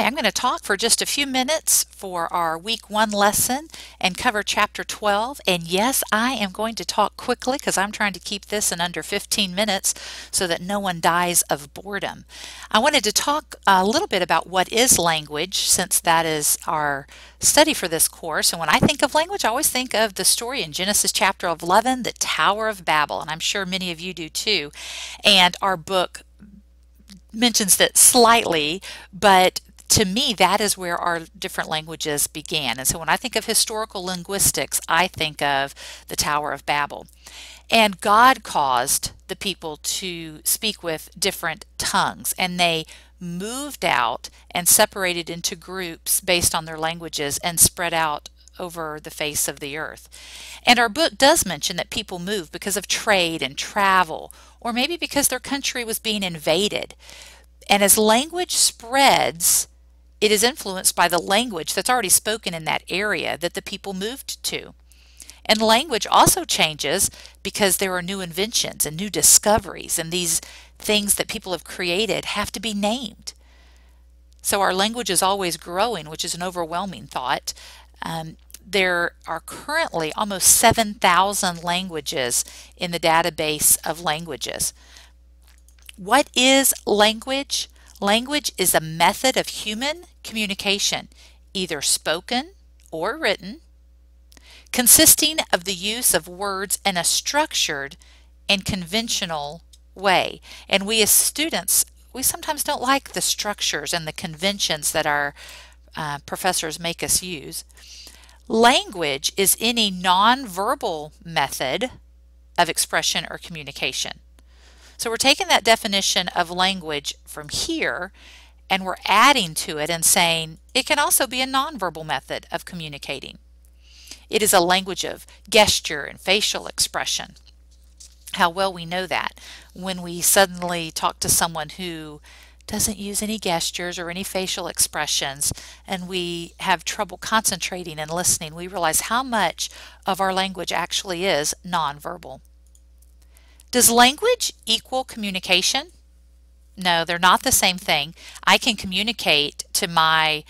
Hi, I'm going to talk for just a few minutes for our week 1 lesson and cover chapter 12. And yes, I am going to talk quickly because I'm trying to keep this in under 15 minutes so that no one dies of boredom. I wanted to talk a little bit about what is language, since that is our study for this course. And when I think of language, I always think of the story in Genesis chapter 11, the Tower of Babel, and I'm sure many of you do too. And our book mentions it slightly, but to me, that is where our different languages began. And so when I think of historical linguistics, I think of the Tower of Babel. And God caused the people to speak with different tongues, and they moved out and separated into groups based on their languages and spread out over the face of the earth. And our book does mention that people moved because of trade and travel, or maybe because their country was being invaded. And as language spreads, it is influenced by the language that's already spoken in that area that the people moved to. And language also changes because there are new inventions and new discoveries, and these things that people have created have to be named. So our language is always growing, which is an overwhelming thought. There are currently almost 7,000 languages in the database of languages. What is language? Language is a method of human communication, either spoken or written, consisting of the use of words in a structured and conventional way. And we as students, we sometimes don't like the structures and the conventions that our professors make us use. Language is any nonverbal method of expression or communication. So we're taking that definition of language from here and we're adding to it and saying it can also be a nonverbal method of communicating. It is a language of gesture and facial expression. How well we know that when we suddenly talk to someone who doesn't use any gestures or any facial expressions, and we have trouble concentrating and listening, we realize how much of our language actually is nonverbal. Does language equal communication? No, they're not the same thing. I can communicate to my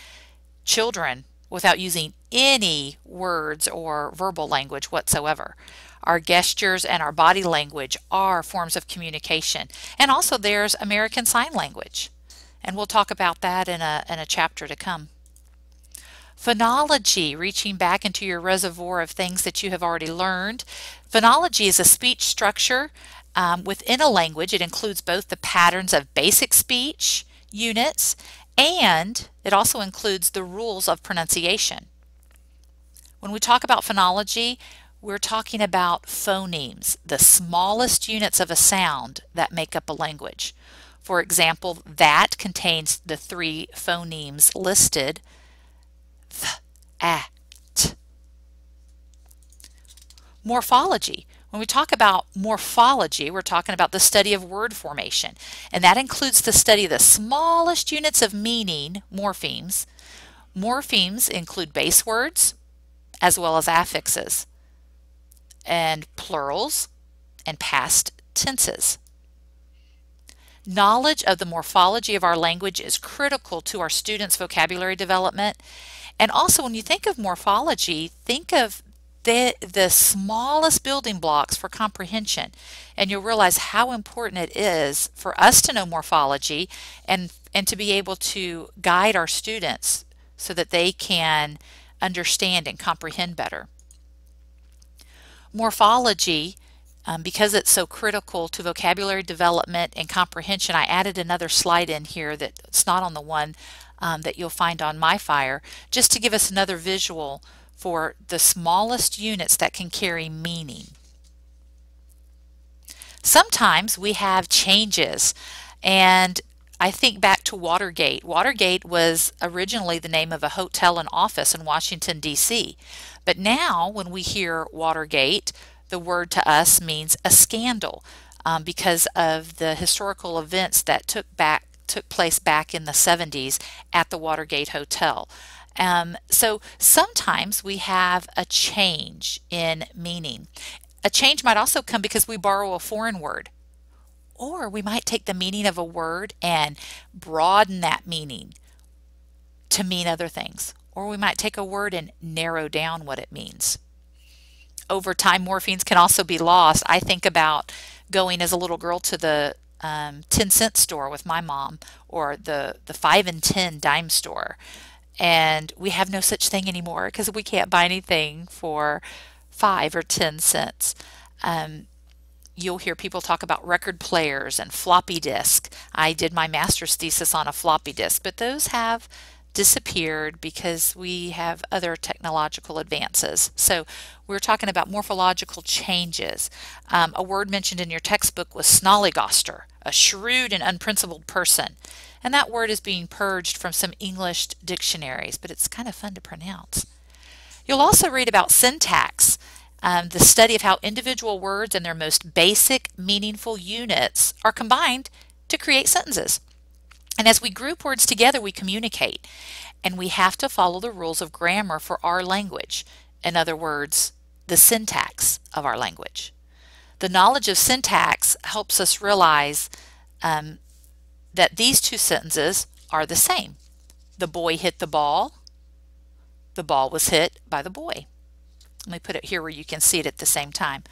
children without using any words or verbal language whatsoever. Our gestures and our body language are forms of communication. And also there's American Sign Language. And we'll talk about that in a chapter to come. Phonology, reaching back into your reservoir of things that you have already learned. Phonology is a speech structure within a language. It includes both the patterns of basic speech units, and it also includes the rules of pronunciation. When we talk about phonology, we're talking about phonemes, the smallest units of a sound that make up a language. For example, that contains the 3 phonemes listed: th, a, t. Morphology. When we talk about morphology, we're talking about the study of word formation, and that includes the study of the smallest units of meaning, morphemes. Morphemes include base words as well as affixes, and plurals, and past tenses. Knowledge of the morphology of our language is critical to our students' vocabulary development. And also, when you think of morphology, think of the smallest building blocks for comprehension, and you'll realize how important it is for us to know morphology and to be able to guide our students so that they can understand and comprehend better. Morphology, because it's so critical to vocabulary development and comprehension, I added another slide in here that's not on the one that you'll find on MyFire, just to give us another visual for the smallest units that can carry meaning. Sometimes we have changes, and I think back to Watergate. Watergate was originally the name of a hotel and office in Washington, D.C. But now when we hear Watergate, the word to us means a scandal because of the historical events that took place back in the 70s at the Watergate Hotel. So sometimes we have a change in meaning. A change might also come because we borrow a foreign word, or we might take the meaning of a word and broaden that meaning, to mean other things. Or we might take a word and narrow down what it means. Over time, morphemes can also be lost. I think about going as a little girl to the 10-cent store with my mom, or the 5 and 10 dime store. And we have no such thing anymore because we can't buy anything for 5 or 10 cents. You'll hear people talk about record players and floppy disk. I did my master's thesis on a floppy disk, but those have disappeared because we have other technological advances. So we're talking about morphological changes. A word mentioned in your textbook was snollygoster, a shrewd and unprincipled person. And that word is being purged from some English dictionaries, but it's kind of fun to pronounce. You'll also read about syntax, the study of how individual words and their most basic meaningful units are combined to create sentences. And as we group words together, we communicate, and we have to follow the rules of grammar for our language. In other words, the syntax of our language. The knowledge of syntax helps us realize that these two sentences are the same. The boy hit the ball was hit by the boy. Let me put it here where you can see it at the same time.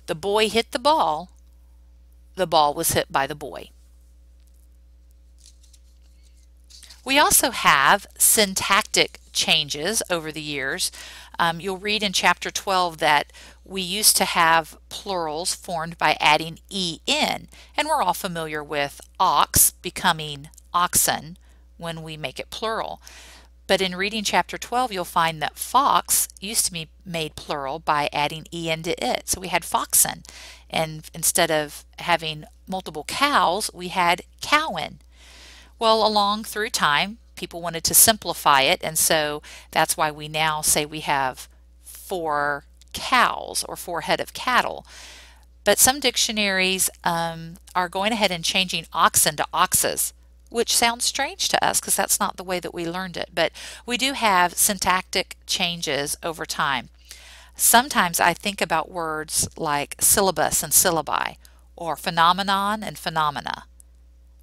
The boy hit the ball was hit by the boy. We also have syntactic changes over the years. You'll read in chapter 12 that we used to have plurals formed by adding en, and we're all familiar with ox becoming oxen when we make it plural. But in reading chapter 12, you'll find that fox used to be made plural by adding en to it. So we had foxen, and instead of having multiple cows, we had cowen. Well, along through time, people wanted to simplify it, and so that's why we now say we have 4 cows or 4 head of cattle. But some dictionaries are going ahead and changing oxen to oxes, which sounds strange to us because that's not the way that we learned it. But we do have syntactic changes over time. Sometimes I think about words like syllabus and syllabi, or phenomenon and phenomena.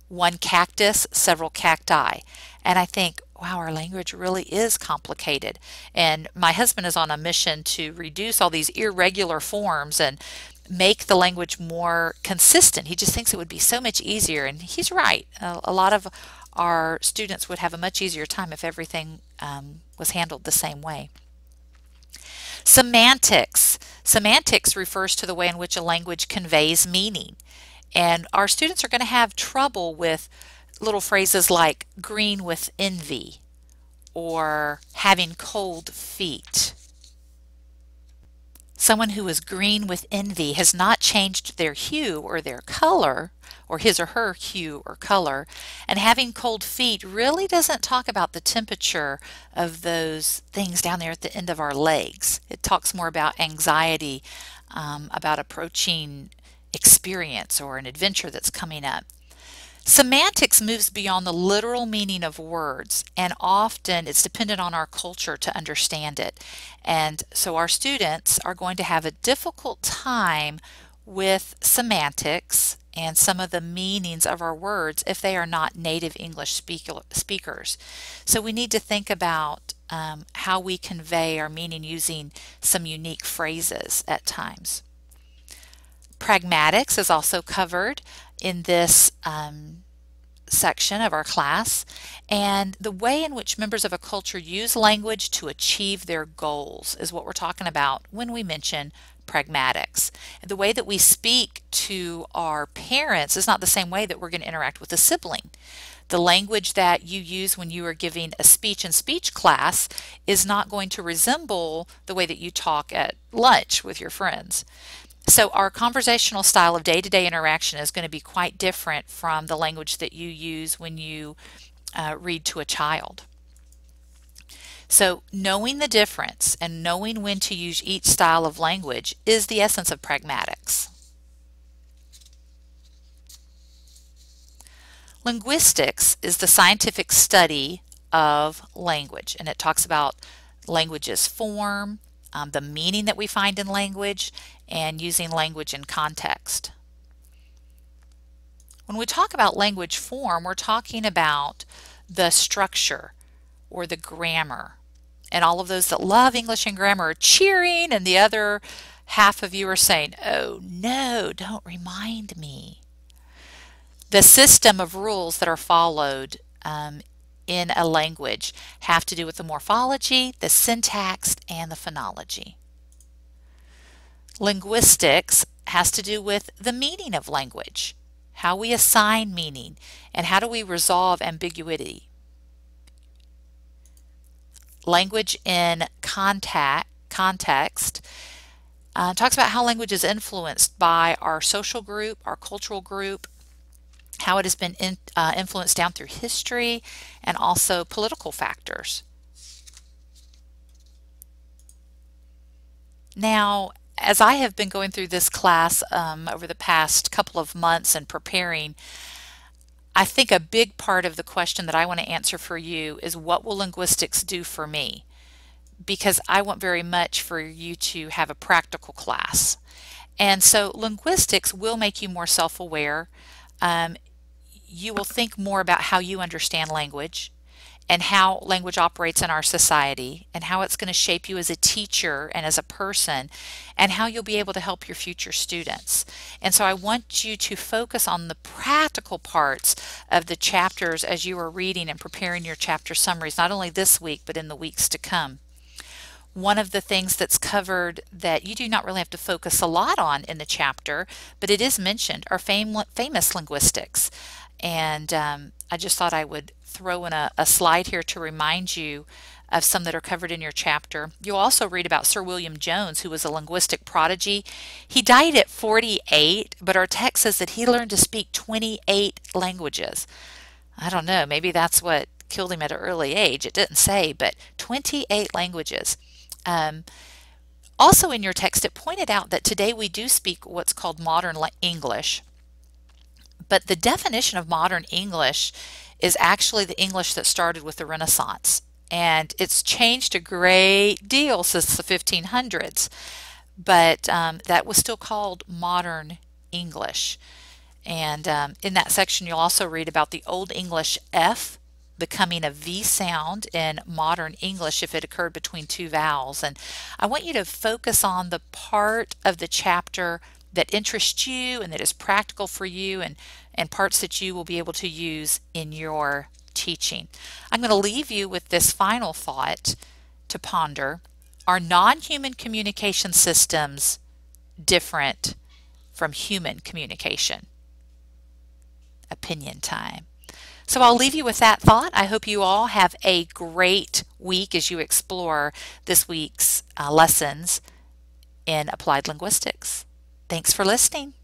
One cactus, several cacti. And I think, wow, our language really is complicated. And my husband is on a mission to reduce all these irregular forms and make the language more consistent. He just thinks it would be so much easier. And he's right. A lot of our students would have a much easier time if everything was handled the same way. Semantics. Semantics refers to the way in which a language conveys meaning. And our students are going to have trouble with little phrases like green with envy or having cold feet. Someone who is green with envy has not changed their hue or their color, or his or her hue or color, and having cold feet really doesn't talk about the temperature of those things down there at the end of our legs. It talks more about anxiety, about approaching experience or an adventure that's coming up. Semantics moves beyond the literal meaning of words, and often it's dependent on our culture to understand it. And so our students are going to have a difficult time with semantics and some of the meanings of our words if they are not native English speakers. So we need to think about how we convey our meaning using some unique phrases at times. Pragmatics is also covered in this section of our class, and the way in which members of a culture use language to achieve their goals is what we're talking about when we mention pragmatics. The way that we speak to our parents is not the same way that we're going to interact with a sibling. The language that you use when you are giving a speech in speech class is not going to resemble the way that you talk at lunch with your friends. So our conversational style of day-to-day interaction is going to be quite different from the language that you use when you read to a child. So knowing the difference and knowing when to use each style of language is the essence of pragmatics. Linguistics is the scientific study of language, and it talks about language's form, the meaning that we find in language, and using language in context. When we talk about language form, we're talking about the structure, or the grammar? And all of those that love English and grammar are cheering, and the other half of you are saying, oh no, don't remind me. The system of rules that are followed in a language have to do with the morphology, the syntax, and the phonology. Linguistics has to do with the meaning of language, how we assign meaning, and how do we resolve ambiguity. Language in context talks about how language is influenced by our social group, our cultural group, how it has been influenced down through history, and also political factors. Now, as I have been going through this class over the past couple of months and preparing, I think a big part of the question that I want to answer for you is, what will linguistics do for me? Because I want very much for you to have a practical class. And so linguistics will make you more self-aware. You will think more about how you understand language and how language operates in our society and how it's going to shape you as a teacher and as a person, and how you'll be able to help your future students. And so I want you to focus on the practical parts of the chapters as you are reading and preparing your chapter summaries, not only this week but in the weeks to come. One of the things that's covered that you do not really have to focus a lot on in the chapter, but it is mentioned, are famous linguistics. And I just thought I would throw in a slide here to remind you of some that are covered in your chapter. You'll also read about Sir William Jones, who was a linguistic prodigy. He died at 48, but our text says that he learned to speak 28 languages. I don't know, maybe that's what killed him at an early age. It didn't say, but 28 languages. Also in your text, it pointed out that today we do speak what's called modern English. But the definition of modern English is actually the English that started with the Renaissance. And it's changed a great deal since the 1500s. But that was still called modern English. And in that section, you'll also read about the Old English F becoming a V sound in modern English if it occurred between two vowels. And I want you to focus on the part of the chapter that interests you and that is practical for you, and parts that you will be able to use in your teaching. I'm going to leave you with this final thought to ponder. Are non-human communication systems different from human communication? Opinion time. So I'll leave you with that thought. I hope you all have a great week as you explore this week's lessons in applied linguistics. Thanks for listening.